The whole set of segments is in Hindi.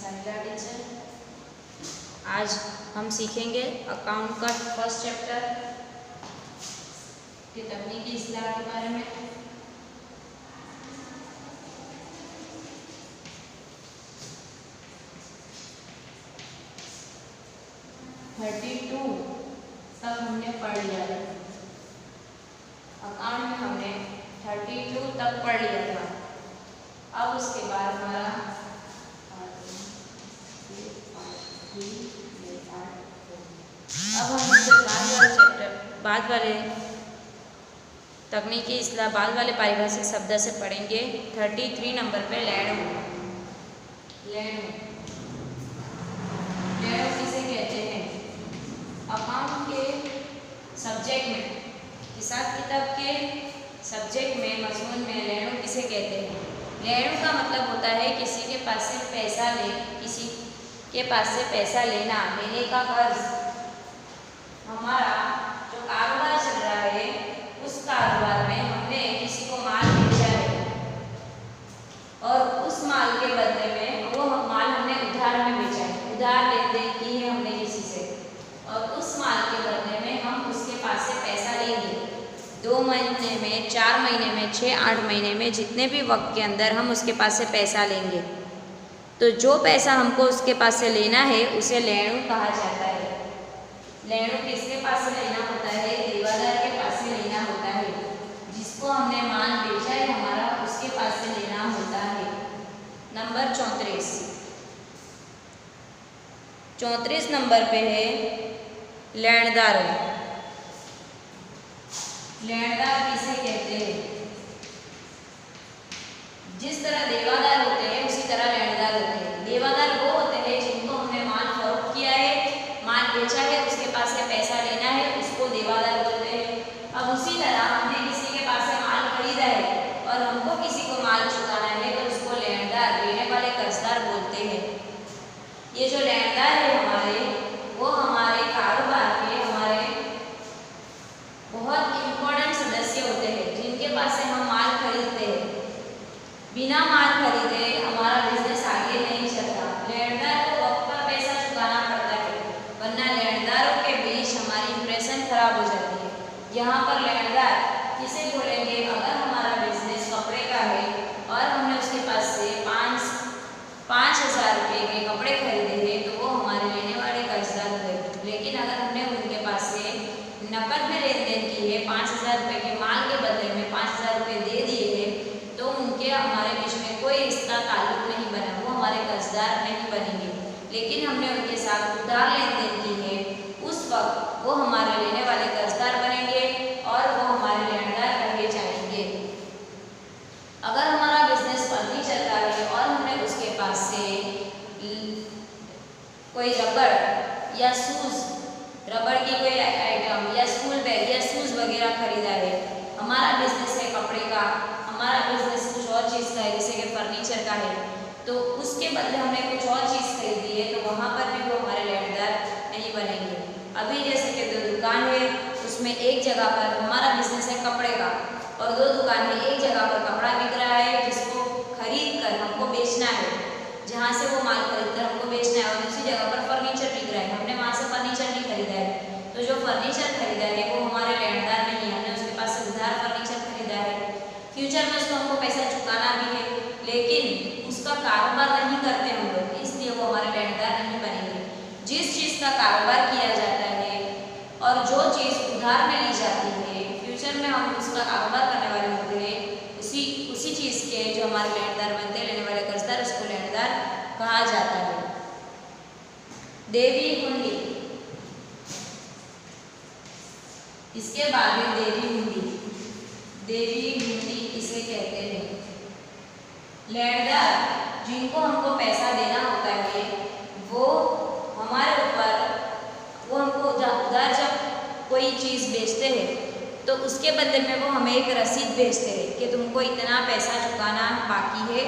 साहिला टीचर। आज हम सीखेंगे अकाउंट का फर्स्ट चैप्टर के तकनीकी इस्लाह के बारे में। टू तक हमने पढ़ लिया था। अकाउंट में हमने 32 तक पढ़ लिया था। अब उसके बाद हमारा अब हम बाद वाले तकनीकी इस्लाह बाद वाले पारिभाषिक शब्द से पढ़ेंगे। 33 नंबर पे लैंड किसे कहते हैं? अकाउंट के सब्जेक्ट में, हिसाब किताब के सब्जेक्ट में, मजमून में लेनों किसे कहते हैं? लेनों का मतलब होता है किसी के पास से पैसा किसी के पास से पैसा लेना, लेने का कर्ज। हमारा जो कारोबार चल रहा है उस कारोबार में हमने किसी को माल बेचा है और उस माल के बदले में वो माल हमने उधार में बेचा है, उधार लेन देन की है हमने किसी से, और उस माल के बदले में हम उसके पास से पैसा लेंगे। 2 महीने में, 4 महीने में, 6-8 महीने में, जितने भी वक्त के अंदर हम उसके पास से पैसा लेंगे। तो जो पैसा हमको उसके पास से लेना है उसे लेनू कहा जाता है। लेनू किसके पास से लेना होता है? देवादार के पास से लेना होता है। जिसको हमने माल बेचा है हमारा, उसके पास से लेना होता है। नंबर 34 नंबर पे है लेनदार। लेनदार किसे कहते हैं? जिस तरह देवादार होते हैं उसी तरह लेनदार होते हैं। देवादार वो होते हैं जिनको हमने माल फरोख्त किया है, माल बेचा है, उसके पास से पैसा लेना है, उसको देवादार बोलते हैं। अब उसी तरह हमने किसी के पास से माल खरीदा है और हमको किसी को माल चुकाना है तो उसको लेनदार, लेने वाले कर्जदार बोलते हैं। ये जो लेनदार है हमारे, वो हमारे कारोबार के हमारे बहुत इम्पोर्टेंट सदस्य होते हैं जिनके पास से हम माल खरीदते हैं। बिना माल खरीदे हमारा बिजनेस आगे नहीं चलता। लेनदार को वक्त पर पैसा चुकाना पड़ता है, वरना लेनदारों के बीच हमारी इंप्रेशन खराब हो जाती है। यहाँ पर लेनदार किसे बोलेंगे? अगर हमारा बिजनेस कपड़े का है और हमने उसके पास से 5,000 रुपये के कपड़े खरीदे हैं तो वो हमारे लेने वाले कर्जदार हुए। लेकिन अगर हमने उनके पास से नकद में लेन देन की है, 5,000 रुपये के माल के बदले में 5,000 रुपये दे दिए हैं, तो उनके हमारे बीच में कोई इसका ताल्लुक नहीं बना, वो हमारे कर्जदार नहीं बनेंगे। लेकिन हमने उनके साथ उधार लेन देन की है, उस वक्त वो हमारे लेने वाले कर्जदार बनेंगे और वो हमारे लेनदार रहे जाएंगे। अगर हमारा बिजनेस फर्जी चल रहा है और हमने उसके पास से कोई रबड़ या शूज, रबड़ की कोई आइटम या स्कूल बैग या शूज वगैरह खरीदा है, हमारा बिजनेस है कपड़े का, हमारा बिजनेस कुछ और चीज़ का है जैसे कि फर्नीचर का है, तो उसके बदले हमने कुछ और चीज़ खरीदी है तो वहाँ पर भी वो हमारे लेनदार नहीं बनेंगे। अभी जैसे कि 2 दुकान है, उसमें एक जगह पर हमारा बिजनेस है कपड़े का और 2 दुकान है, एक जगह पर कपड़ा बिक रहा है जिसको खरीद कर हमको बेचना है, जहाँ से वो माल खरीद कर हमको बेचना है, और दूसरी जगह पर फर्नीचर बिक रहा है, हमने वहाँ से फर्नीचर नहीं खरीदा है। तो जो फर्नीचर खरीदा है वो हमारे लेनदार नहीं है, हमने उसके पास से उधार फर्नीचर खरीदा है। फ्यूचर में उसको हमको पैसा चुकाना भी है, लेकिन उसका कारोबार नहीं करते हम लोग, इसलिए वो हमारे लेनदार नहीं बनेंगे। जिस चीज़ का कारोबार किया जाता है और जो चीज़ उधार में ली जाती है, फ्यूचर में हम उसका कारोबार करने वाले होते हैं, उसी चीज़ के जो हमारे लेनदार बनते हैं, लेने वाले कर्जदार, उसको लेनदार कहा जाता है। देवी हुंडी, इसके बाद में देवी हुंडी। देवी हुंडी किसे कहते हैं? लेनदार जिनको हमको पैसा देना होता है, वो हमारे ऊपर, वो हमको उधार जब कोई चीज़ बेचते हैं तो उसके बदले में वो हमें एक रसीद भेजते हैं कि तुमको इतना पैसा चुकाना बाकी है,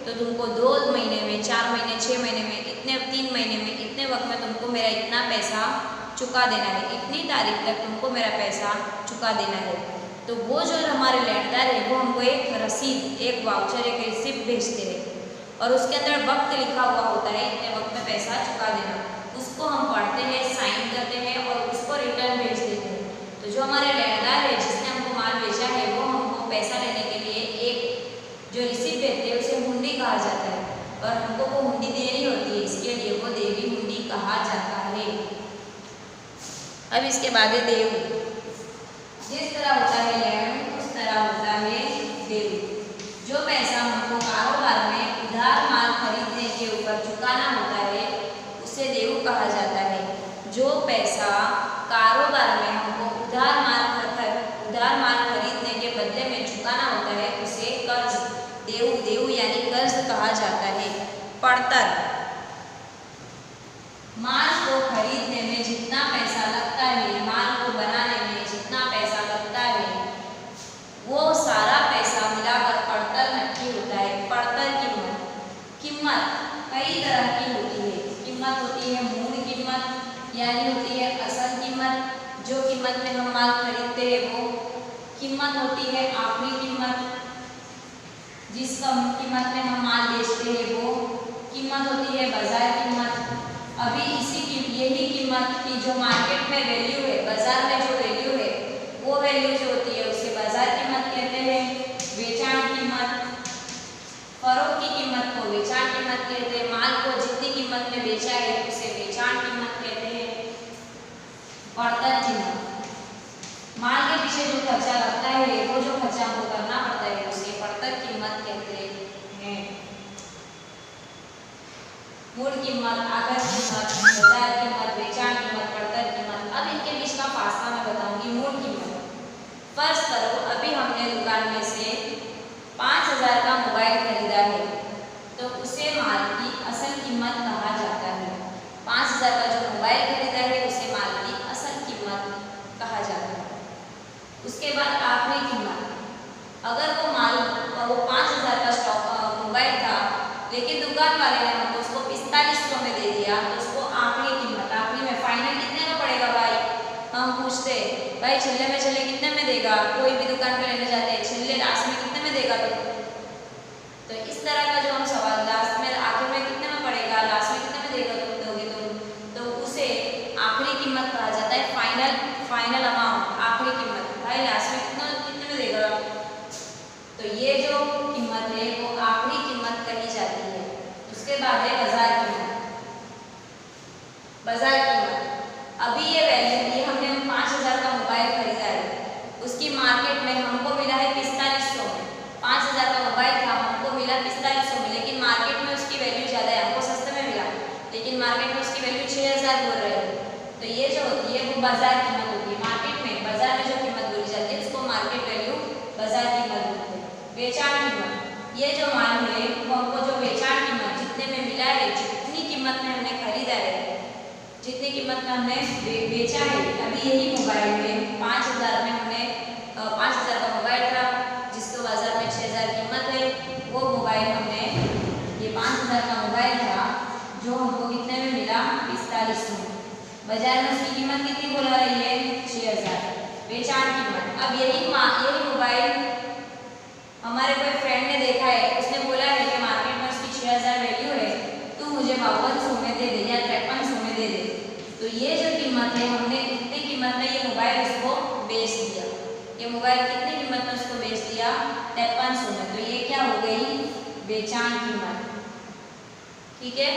तो तुमको 2 महीने में, 4 महीने, 6 महीने में, 3 महीने में, इतने वक्त में तुमको मेरा इतना पैसा चुका देना है, इतनी तारीख तक तुमको मेरा पैसा चुका देना है। तो वो जो हमारे लेनदार है वो हमको एक रसीद, एक वाउचर, एक रिसिप्ट भेजते हैं और उसके अंदर वक्त लिखा हुआ होता है, इतने वक्त में पैसा चुका देना, उसको हम पढ़ते हैं, साइन करते हैं और उसको रिटर्न भेज देते हैं। तो जो हमारे लेनदार है, जिसने हमको माल बेचा है, वो हमको पैसा लेने के लिए एक जो रिसीप्ट देते हैं उसे हुंडी कहा जाता है, और हमको वो हुंडी देनी होती है, इसके लिए वो देवी हुंडी कहा जाता है। अब इसके बाद है देव। जिस तरह होता है लेन उस तरह होता है देव। जो पैसा हमको कारोबार में उधार माल खरीदने के ऊपर चुकाना होता है उसे देव कहा जाता है। जो पैसा कारोबार में हमको उधार माल खरीदने के बदले में चुकाना होता है उसे कर्ज, देव यानी कर्ज कहा जाता है। पड़तर, माल को खरीदने में जितना पैसा लगता है, माल को बनाने में जितना पैसा लगता है, वो सारा पैसा मिलाकर पड़तर नक्की होता है। पड़तर कीमत कई तरह की होती है। कीमत होती है मूल कीमत, यानी होती है असल कीमत, जो कीमत में हम माल खरीदते हैं वो कीमत होती है। आखिरी कीमत, जिस कीमत में हम माल बेचते हैं वो कीमत होती है बाजार कीमत। अभी यही कीमत की जो मार्केट में वैल्यू है, बाजार में जो वैल्यू है, वो वैल्यू जो होती है उसे बाजार कीमत कहते हैं। बेचाण कीमत, फरोख्त की कीमत को बेचाण कीमत कहते हैं। माल को जितनी कीमत में बेचा है उसे बेचाण कीमत कहते हैं। पड़तर कीमत, माल के पीछे जो खर्चा लगता है, वो जो खर्चा हमको करना पड़ता है उसे पड़तर कीमत कहते हैं। मूल कीमत, आखिर कीमत, बाजार कीमत, बेचाण कीमत, पड़तर कीमत। अब इनके बीच का फासला मैं बताऊंगी। मूल कीमत, फर्ज करो अभी हमने दुकान में से 5000 का मोबाइल खरीदा है, तो उसे माल की असल कीमत कहा जाता है। 5000 का जो मोबाइल खरीदा है उसे माल की असल कीमत कहा जाता है। उसके बाद आखिरी कीमत, अगर वो 5000 का मोबाइल था, लेकिन दुकान वाले ने हमको उसको 4500 में दे दिया, तो उसको आखिरी कीमत, आखिरी में फाइनल कितने का पड़ेगा भाई, हम पूछते भाई छिल्ले में छिल्ले कितने में देगा, कोई भी दुकान पे लेने जाते हैं, छिल्ले लास्ट में कितने में देगा तो इस तरह का जो हम सवाल, लास्ट में आखिर में कितने में पड़ेगा, लास्ट में कितने में देगा तुम दोगे तो उसे आखिरी कीमत कहा जाता है। फाइनल अमाउंट, आखिरी कीमत, भाई लास्ट में कितने में देगा, तो ये जो कीमत है वो आखिरी कीमत कही जाती है। उसके बाद है बाजार कीमत। बाजार कीमत, अभी ये वैल्यू, ये हमने 5000 का मोबाइल खरीदा है, उसकी मार्केट में हमको मिला है 4500 में। 5000 का मोबाइल था, हमको मिला 4500 में, लेकिन मार्केट में उसकी वैल्यू ज़्यादा है, हमको सस्ते में मिला, लेकिन मार्केट में उसकी वैल्यू 6000 बोल रहे हैं। तो ये जो होती है वो बाजार कीमत होती है। मार्केट में, बाजार में जो कीमत बोली जाती है उसको मार्केट वैल्यू, बाजार कीमत बोलते हैं। बेचाण कीमत, ये जो माल है वो हमको जो बेचाण कीमत जितने में मिला है, जितनी कीमत में हमने खरीदा है, जितनी कीमत में हमने बेचा है, अभी यही मोबाइल है 5000 में हमने 5000 का मोबाइल था, जिसको बाजार में 6000 कीमत है, वो मोबाइल हमने, ये 5000 का मोबाइल था जो हमको कितने में मिला, 4500 में। बाजार में उसकी कीमत कितनी बोला रही है, 6000। बेचाण कीमत, अब यही मोबाइल हमारे कोई फ्रेंड ने देखा है, उसने बोला है कि मार्केट में उसकी 6000 वैल्यू है, तू मुझे 5200 में दे दे या 5300 में दे दे, तो ये जो कीमत है, हमने इतनी कीमत में ये मोबाइल उसको बेच दिया। ये मोबाइल कितनी कीमत में उसको बेच दिया, 5300 में, तो ये क्या हो गई, बेचाण कीमत। ठीक है।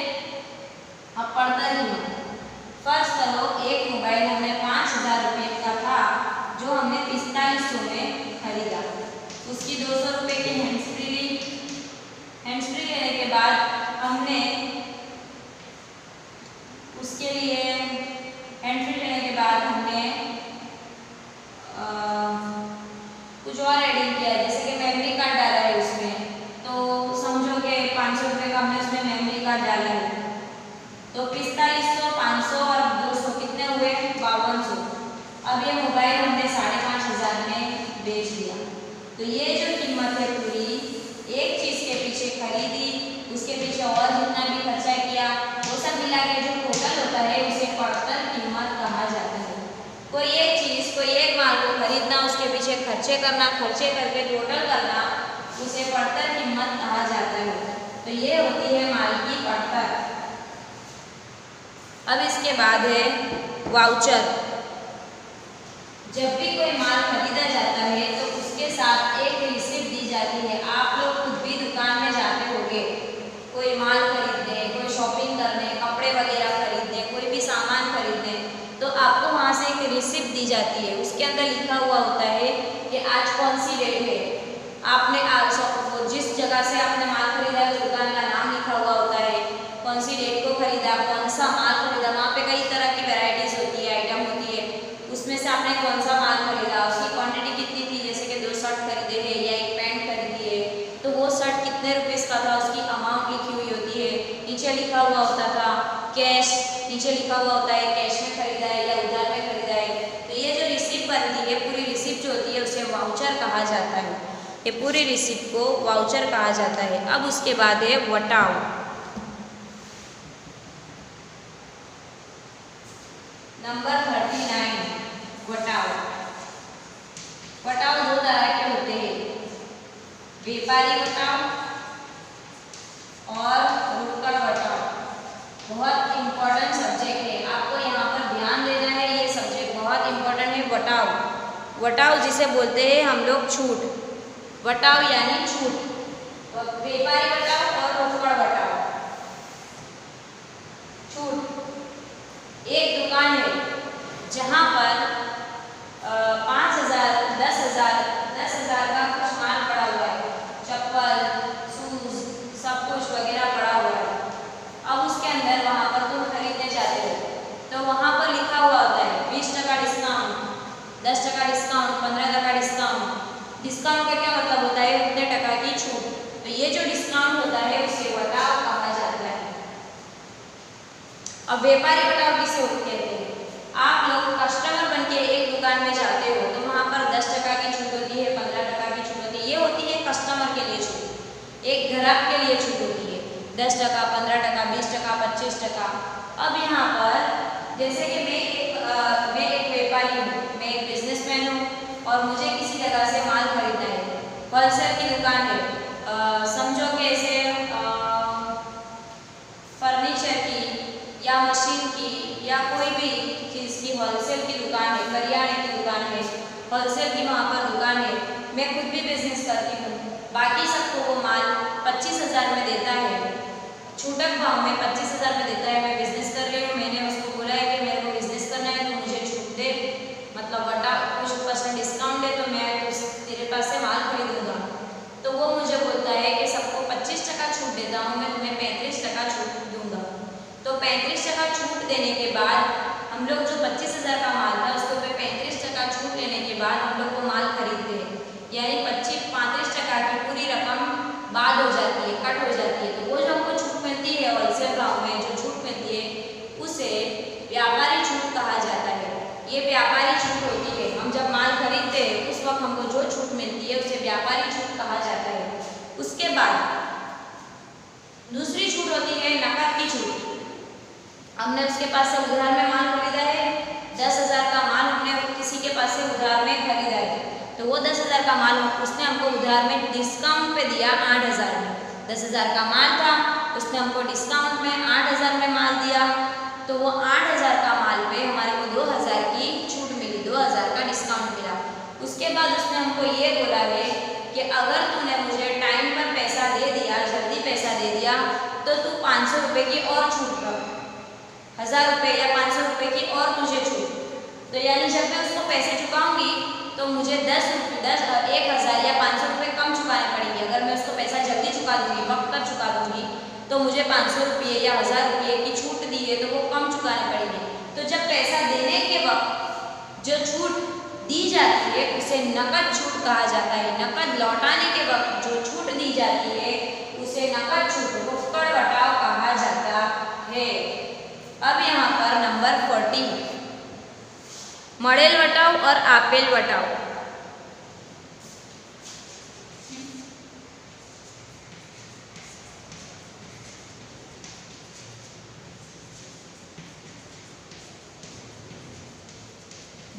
अब पड़तर कीमत, फर्ज करो एक मोबाइल हमने 5000 रुपये का था, जो हमने 4500 में खरीदा, उसकी 200 रुपये की हैंड्स फ्री ली। हैंड्स फ्री लेने के बाद हमने उसके लिए, हैंड फ्री लेने के बाद हमने कुछ और एडिंग किया, जैसे कि मेमोरी कार्ड डाला है उसमें, तो समझो कि 500 रुपये का हमने उसमें मेमोरी कार्ड डाला है, तो 4500, 500 और 200 कितने हुए, 5200। अब ये मोबाइल हमने 5500 में बेच दिया। तो ये जो कीमत है पूरी, एक चीज़ के पीछे खरीदी, उसके पीछे और जितना भी खर्चा किया, वो सब मिला के जो टोटल होता है उसे पड़तर कीमत कहा जाता है। कोई एक चीज़, कोई एक माल को खरीदना, उसके पीछे खर्चे करना, खर्चे करके टोटल करना, उसे पड़तर कीमत कहा जाता है। तो ये होती है माल की पड़तर। अब इसके बाद है वाउचर। जब भी कोई माल खरीदा जाता है तो उसके साथ एक रिसिप्ट दी जाती है। आप लोग खुद भी दुकान में जाते होंगे, कोई माल खरीदने, कोई शॉपिंग करने, कपड़े वगैरह खरीदने, कोई भी सामान खरीदने, तो आपको वहाँ से एक रिसिप्ट दी जाती है। उसके अंदर लिखा हुआ होता है कि आज कौन सी डेट है। आपने आज जिस जगह से आपने माल खरीदा है उस दुकान का नाम लिखा हुआ होता है, कौन सी डेट को खरीदा, कौन सा माल खरीदा। वहाँ पे कई तरह की वैरायटीज होती है, आइटम होती है, उसमें से आपने कौन सा माल खरीदा, उसकी क्वांटिटी कितनी थी। जैसे कि 2 शर्ट खरीदे हैं या एक पैंट खरीदी है, तो वो शर्ट कितने रुपीज़ का था, उसकी अमाउंट लिखी हुई होती है। नीचे लिखा हुआ होता था कैश, नीचे लिखा हुआ होता है कैश में खरीदा है या उधार में खरीदा है। तो ये जो रिसिप्ट बनती है, पूरी रिसिप्ट जो होती है उसे वाउचर कहा जाता है। ये पूरी रिसिप्ट को वाउचर कहा जाता है। अब उसके बाद है वटाव। नंबर 39 वटाव। वटाव 2 तरह के होते हैं, व्यापारी वटाव और रोकड़ वटाव। बहुत इंपॉर्टेंट सब्जेक्ट है, आपको यहाँ पर ध्यान देना है। ये सब्जेक्ट बहुत इंपॉर्टेंट है। वटाव, वटाव जिसे बोलते हैं हम लोग छूट। वटाव यानी छूट, व्यापारी वटाव और रोकड़ वटाव। छूट, एक दुकान है जहाँ पर 5,000, 10,000 का कुछ माल पड़ा हुआ है, चप्पल, शूज, सब कुछ वगैरह पड़ा हुआ है। अब उसके अंदर वहाँ पर तुम खरीदने जाते हो, तो वहाँ पर लिखा हुआ होता है 20% डिस्काउंट, 10% डिस्काउंट, 15% डिस्काउंट। डिस्काउंट का क्या मतलब होता है, उतने टका की छूट। तो ये जो डिस्काउंट होता है उसे वटाव कहा जाता है। अब व्यापारी वटाव किसे कहते हैं। आप लोग कस्टमर बनके एक दुकान में जाते हो तो वहाँ पर 10% की छूट होती है, 15% की छूट होती है। ये होती है कस्टमर के लिए छूट, एक ग्राहक के लिए छूट होती है 10%, 15%, 20%, 25%। अब यहाँ पर जैसे कि मैं एक व्यापारी हूँ, मैं एक बिजनेसमैन हूँ और मुझे किसी जगह से माल खरीदना है, होलसेल की दुकान है, समझो कि ऐसे फर्नीचर की या मशीन की या कोई भी चीज़ की होलसेल की दुकान है, करियाने की दुकान है, होलसेल की वहाँ पर दुकान है। मैं खुद भी बिजनेस करती हूँ, बाकी सबको वो माल 25,000 में देता है, छूटक भाव में 25,000 में देता है। मैं बिजनेस कर रही हूँ, मैंने उसको बोला है कि मेरे को बिजनेस करना है तो मुझे छूट दे, मतलब वटा कुछ % डिस्काउंट दे तो मैं तेरे पास से माल खरीदूँगा। तो वो मुझे बोलता है कि सबको 25% छूट देता हूँ, मैं तुम्हें 35% छूट दूँगा। तो 35% छूट देने के बाद हम लोग जो 25,000 का माल था उसको 35% छूट लेने के बाद हम लोग वो माल खरीदते हैं, यानी 35% की पूरी रकम बाद हो जाती है, कट हो जाती है। तो वो जो हमको छूट मिलती है होलसेल भाव में जो छूट मिलती है उसे व्यापारी छूट कहा जाता है। ये व्यापारी छूट होती है, हम जब माल खरीदते हैं उस वक्त हमको जो छूट मिलती है उसे व्यापारी छूट कहा जाता है। उसके बाद दूसरी छूट होती है नकद की छूट। हमने उसके पास से उधार में माल खरीदा है, 10,000 का माल हमने किसी के पास से उधार में खरीदा है, तो वो 10,000 का माल उसने हमको उधार में डिस्काउंट पे दिया 8,000 में। 10,000 का माल था, उसने हमको डिस्काउंट में 8,000 में माल दिया, तो वो 8,000 का माल पे हमारे को 2,000 की छूट मिली, 2,000 का डिस्काउंट मिला। उसके बाद उसने हमको ये बोला है कि अगर तूने मुझे टाइम पर पैसा दे दिया, जल्दी पैसा दे दिया, तो तू 500 रुपये की और छूट रख, 1,000 रुपये या 500 रुपये की और तुझे छूट। तो यानी जब मैं उसको पैसे चुकाऊंगी तो मुझे 1,000 या 500 रुपये कम चुकाने पड़ेंगे। अगर मैं उसको पैसा जल्दी चुका दूंगी, वक्त पर चुका दूंगी, तो मुझे 500 रुपये या 1,000 रुपये की छूट दी है तो वो कम चुकाने पड़ेंगे। तो जब पैसा देने के वक्त जो छूट दी जाती है उसे नकद छूट कहा जाता है। नकद लौटाने के वक्त जो छूट दी जाती है उसे नकद छूट, रोकड़ वटाव कहा जाता है। अब यहाँ पर नंबर 40 મળેલ વટાવ और આપેલ વટાવ।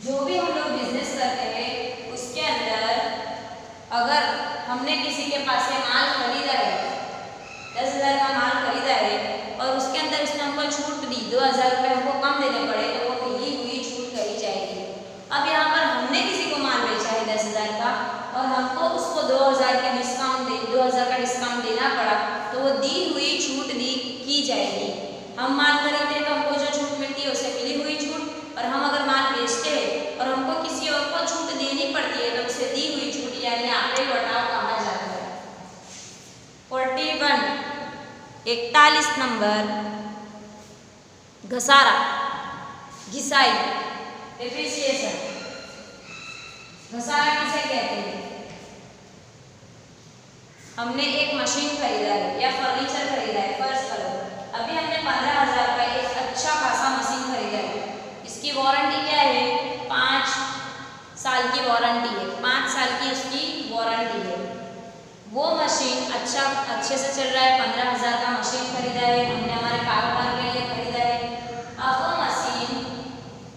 जो भी हम लोग बिजनेस करते हैं उसके अंदर अगर हमने किसी के पास से माल खरीदा है 10,000 का माल खरीदा है और उसके अंदर उसने हमको छूट दी, 2,000 रुपये हमको कम देने पड़े, तो वो मिली हुई छूट कही जाएगी। अब यहाँ पर हमने किसी को माल बेचा है 10,000 का और हमको उसको 2,000 का डिस्काउंट देना पड़ा, तो वो दी हुई छूट की जाएगी। हम माल खरीदते हैं तो हमको जो छूट मिलती है उसे मिली हुई छूट, और हम अगर माल बेचते हैं और हमको किसी और को छूट देनी पड़ती है तो उसे दी हुई छूट यानी आखिरी बटाव कहा जाता है। 41 41 नंबर, घसारा, घिसाई, डेप्रिसिएशन। घसारा किसे कहते हैं? हमने एक मशीन खरीदा है या फर्नीचर खरीदा है, फर्ज करो अभी हमने 15,000 का एक अच्छा खासा मशीन खरीदा है। इसकी वारंटी क्या है? 5 साल की वारंटी है, 5 साल की उसकी वारंटी है। वो मशीन अच्छे से चल रहा है, 15,000 का मशीन खरीदा है हमने, हमारे कारोबार के लिए खरीदा है। अब वो मशीन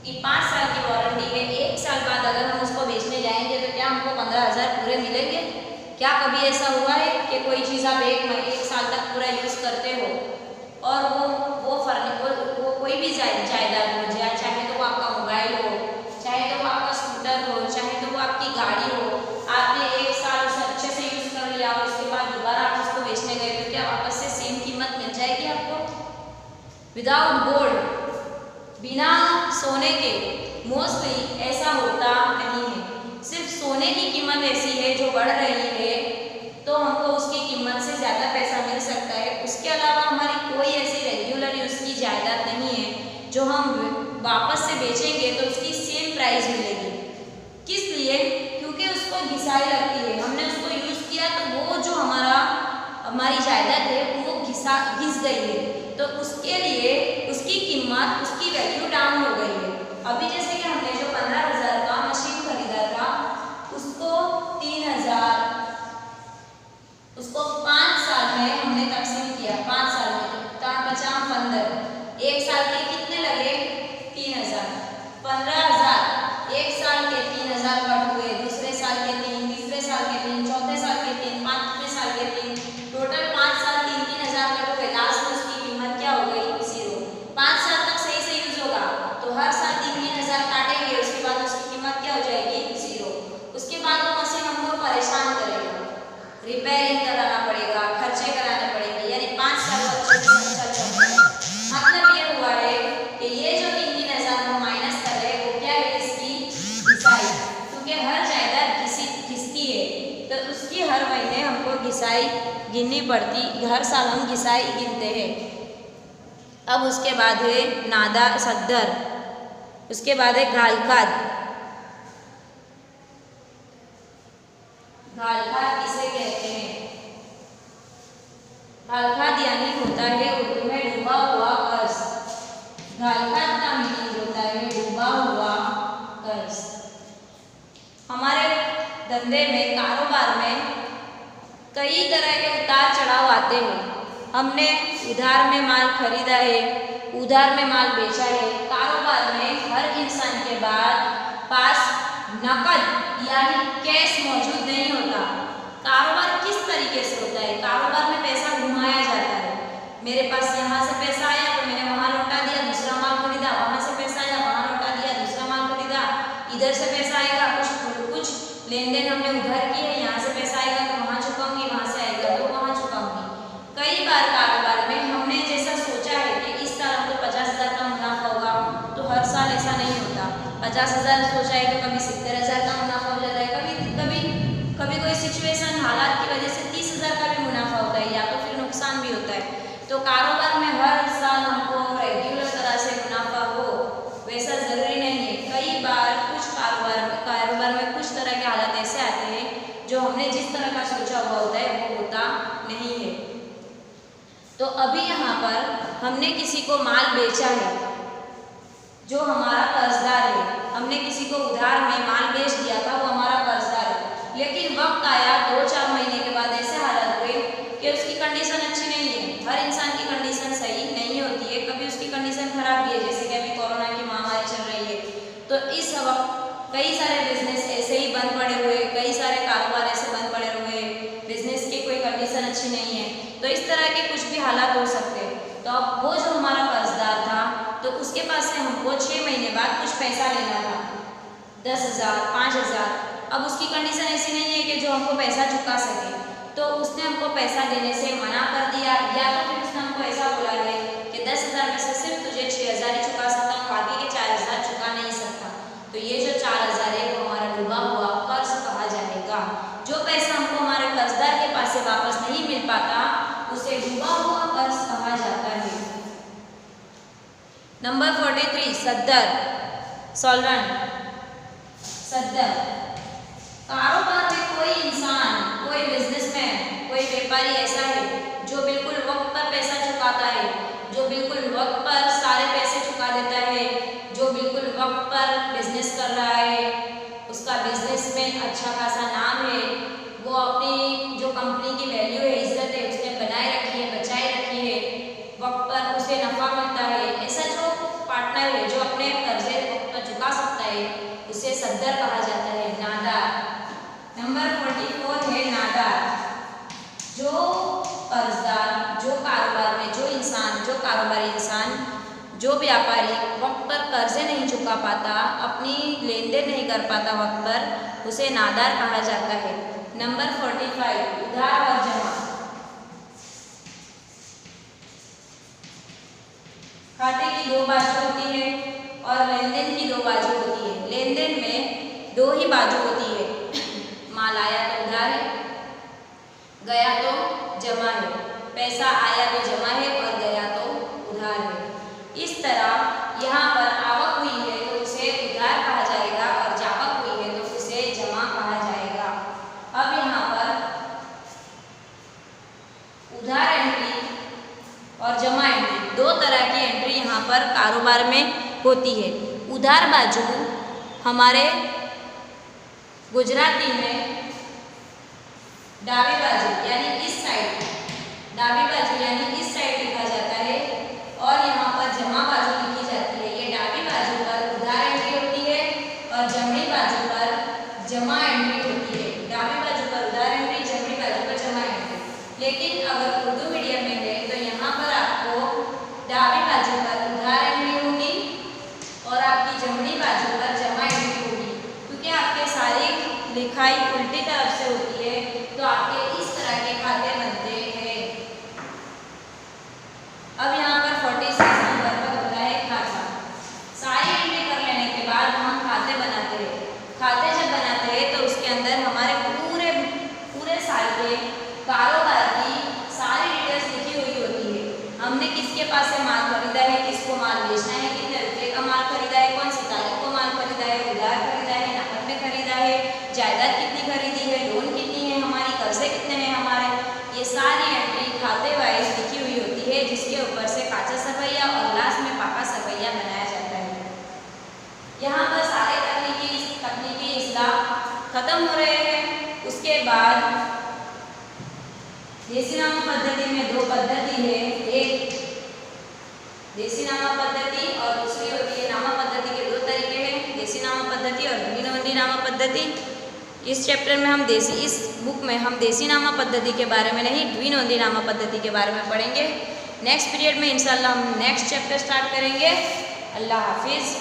की 5 साल की वारंटी है, 1 साल बाद अगर हम उसको बेचने जाएंगे तो क्या हमको 15,000 पूरे मिलेंगे? क्या कभी ऐसा हुआ है कि कोई चीज़ आप एक साल तक पूरा यूज़ करते हो और वो कोई भी जायदाद हो जाए, चाहे तो वो आपका मोबाइल हो, चाहे तो वो आपका स्कूटर हो, चाहे तो वो आपकी गाड़ी हो, आपने 1 साल उसे अच्छे से यूज़ कर लिया और उसके बाद दोबारा आप उसको बेचने गए तो क्या वापस से सेम कीमत मिल जाएगी आपको? विदाउट गोल्ड, बिना सोने के मोस्टली ऐसा होता नहीं है। सिर्फ सोने की कीमत ऐसी है जो बढ़ रही है तो हमको उसकी कीमत से ज़्यादा पैसा मिल सकता है। उसके अलावा हमारी कोई ऐसी रेगुलर यूज़ की जायदाद नहीं है जो हम वापस से बेचेंगे तो उसकी सेम प्राइस मिलेगी। किस लिए? क्योंकि उसको घिसाई लगती है, हमने उसको यूज़ किया तो वो जो हमारी जायदाद है वो घिस गई है, तो उसके लिए उसकी कीमत, उसकी वैल्यू डाउन हो गई है। अभी जैसे कि हमने जो 15,000 का मशीन खरीदा था उसको 3,000 उसको 5 साल में हमने तकसीम किया, 5 साल में 50 15, 1 साल के कितने लगे? 3,000, 15,000 1 साल के 3,000 कट हुए, दूसरे साल के 3, तीसरे साल के 3, चौथे साल के 3, पांचवें साल के 3, टोटल 5 साल 3,000 कट हुए, लास्ट में उसकी कीमत क्या हो गई? 0। 5 साल तक सही से यूज होगा तो हर साल 3,000 काटेंगे, उसके बाद उसकी कीमत क्या हो जाएगी? 0। उसके बाद वो मशीन हमको परेशान करेगा, रिपेयरिंग कराना पड़ेगा, खर्चे कराने पड़ेंगे, यानी 5 साल अच्छे से चल सकता है। मतलब ये हुआ है कि ये जो 3,000 हम माइनस कर रहे हैं वो क्या है? इसकी घिसाई, क्योंकि हर जायदाद घिसती है तो उसकी हर महीने हमको घिसाई गिननी पड़ती, हर साल हम घिसाई गिनते हैं। अब उसके बाद है नादा सद्दर, उसके बाद है घालखाद। घालखाद किसे कहते हैं? घालखाद यानी होता है उर्दू में डूबा हुआ कर्ज। घालखाद का मीनिंग होता है डूबा हुआ कर्ज। हमारे धंधे में, कारोबार में कई तरह के उतार चढ़ाव आते हैं। हमने उधार में माल खरीदा है, उधार में माल बेचा है। कारोबार में हर इंसान के पास नकद यानी कैश मौजूद नहीं होता। कारोबार किस तरीके से होता है? कारोबार में पैसा घुमाया जाता है। मेरे पास यहाँ से पैसा आया तो मैंने वहाँ लौटा दिया, दूसरा माल खरीदा, वहाँ से पैसा आया वहाँ लौटा दिया, दूसरा माल खरीदा, इधर से पैसा आएगा, कुछ लेन देन हमने उधार की है, यहाँ से पैसा आएगा तो वहाँ चुकाऊंगी, वहाँ से आएगा तो वहाँ चुकाऊंगी। कई बार कारोबार में हमने जैसा सोचा है कि इस साल हमको 50,000 का मुनाफा होगा तो हर साल ऐसा नहीं होता। 50,000 सोचा है तो कभी 70,000 का मुनाफा हो जाता है, कभी कोई सिचुएशन हालात की वजह से 30,000 का भी मुनाफा होता है या तो फिर नुकसान भी होता है। तो कारोबार में हर साल हमको रेगुलर तरह से मुनाफा हो वैसा ज़रूरी नहीं है। कई बार कुछ कारोबार में कुछ तरह के हालात ऐसे आते हैं जो हमने जिस तरह का सोचा हुआ होता है वो होता नहीं है। तो अभी यहाँ पर हमने किसी को माल बेचा है जो हमारा कर्जदार है, हमने किसी को उधार में माल बेच दिया था, वो हमारा कर्जदार है। लेकिन वक्त आया 2-4 महीने के बाद ऐसे हालात हुए कि उसकी कंडीशन अच्छी नहीं है। हर इंसान की कंडीशन सही नहीं होती है, कभी उसकी कंडीशन खराब भी है, जैसे कि अभी कोरोना की महामारी चल रही है। तो इस वक्त कई सारे बिजनेस ऐसे ही बंद पड़े हुए, कई सारे कारोबार ऐसे बंद पड़े हुए, बिजनेस की कोई कंडीशन अच्छी नहीं है। तो इस तरह के हालात हो सकते हैं। तो अब वो जो हमारा कर्जदार था तो उसके पास से हमको 6 महीने बाद कुछ पैसा लेना था, 10,000, 5,000। अब उसकी कंडीशन ऐसी नहीं है कि जो हमको पैसा चुका सके, तो उसने हमको पैसा देने से मना कर दिया, या तो फिर उसने हमको ऐसा बोला है कि 10,000 में से सिर्फ तुझे 6,000 ही चुका सकता हूँ, बाकी के 4,000 चुका नहीं सकता। तो ये जो 4,000 है वो हमारा डूबा हुआ कर्ज कहा जाएगा। जो पैसा हमको हमारे कर्जदार के पास से वापस नहीं मिल पाता उसे डूबा हुआ कर्ज कहा जाता है। Number 43 सद्दर, solvent. सद्दर कारोबार में कोई इंसान, कोई बिजनेसमैन, कोई व्यापारी ऐसा है जो बिल्कुल वक्त पर पैसा चुकाता है, जो बिल्कुल वक्त पर सारे पैसे चुका देता है, जो बिल्कुल वक्त पर बिजनेस कर रहा है, उसका बिजनेस में अच्छा खासा नाम है, वो अपनी जो कंपनी की वैल्यू है, इज्जत है, उसने बनाए रखी है, बचाए रखी है, वक्त पर उसे नफा मिलता है। ऐसा जो पार्टनर है जो अपने कर्जे वक्त पर चुका सकता है उसे सद्दर कहा जाता है, नादार। नंबर 44 है नादार। जो कर्जदार, जो कारोबार में जो इंसान, जो कारोबारी इंसान, जो व्यापारी वक्त पर कर्जे नहीं चुका पाता, अपनी लेन देन नहीं कर पाता वक्त पर, उसे नादार कहा जाता है। नंबर 45 उधार और जमा। खाते की दो बाजू होती है और लेन देन की दो बाजू होती है। लेन देन में दो ही बाजू होती है, माल आया तो उधार है, गया तो जमा है, पैसा आया तो जमा है और गया तो उधार है। इस तरह यहाँ पर आवक हुई है तो उसे उधार कहा जाएगा और जावक हुई है तो उसे जमा कहा जाएगा। अब यहाँ पर उधार एंट्री और जमा एंट्री, दो तरह की एंट्री यहाँ पर कारोबार में होती है। उधार बाजू हमारे गुजराती में डाबी बाजू यानी इस साइड, डाबी बाजू यानी इस साइड लिखा जाता है और यहाँ पर जमा बाजू लिखी जाती है। ये डाबी बाजू पर उधार एंट्री होती है और जमनी बाजू पर जमा एंट्री होती है। डाबी बाजू पर उधार एंट्री, जमनी बाजू पर जमा एंट्री। लेकिन अगर उर्दू मीडियम में है तो यहाँ पर आपको डाबी बाजू पर उधार एंट्री होगी और आपकी जमनी बाजू पर जमा एंट्री होगी। क्योंकि आपके सारी लिखाई उल्टी तरफ से होती है तो आपके इस तरह के खाते बनते हैं। अब यहाँ पर 46 नंबर पर होता है खाता। सारी एंट्री कर लेने के बाद हम खाते बनाते हैं। खाते जब बनाते हैं तो उसके अंदर हमारे पूरे साल के कारोबार की सारी डिटेल्स लिखी हुई होती है। हमने किसके पास से माल खरीदा है, किसको माल बेचना है, कितने रुपये का माल खरीदा है, कौन सी तारीख को माल खरीदा है, उधार खरीदा है, नकद में खरीदा है, जायदाद कितनी खरीदी है, लोन कितनी है हमारी, कर्जे कितने हैं हमारे, ये सारी एंट्री खाते वाइज लिखी हुई होती है, जिसके ऊपर से काचा सरवैया और लास्ट में पाका सरवैया बनाया जाता है। यहाँ पर सारे तकनीकी इस्लाह खत्म हो रहे हैं। उसके बाद देसीनामा पद्धति में दो पद्धति है, एक देसीनामा पद्धति और दूसरी होती है नामा पद्धति के दो तरीके हैं, देसीनामा पद्धति और द्विनवंदी नामा पद्धति। इस चैप्टर में हम इस बुक में हम देसीनामा पद्धति के बारे में नहीं, द्विनवंदी नामा पद्धति के बारे में पढ़ेंगे। नेक्स्ट पीरियड में इंशाल्लाह हम नेक्स्ट चैप्टर स्टार्ट करेंगे। अल्लाह हाफिज़।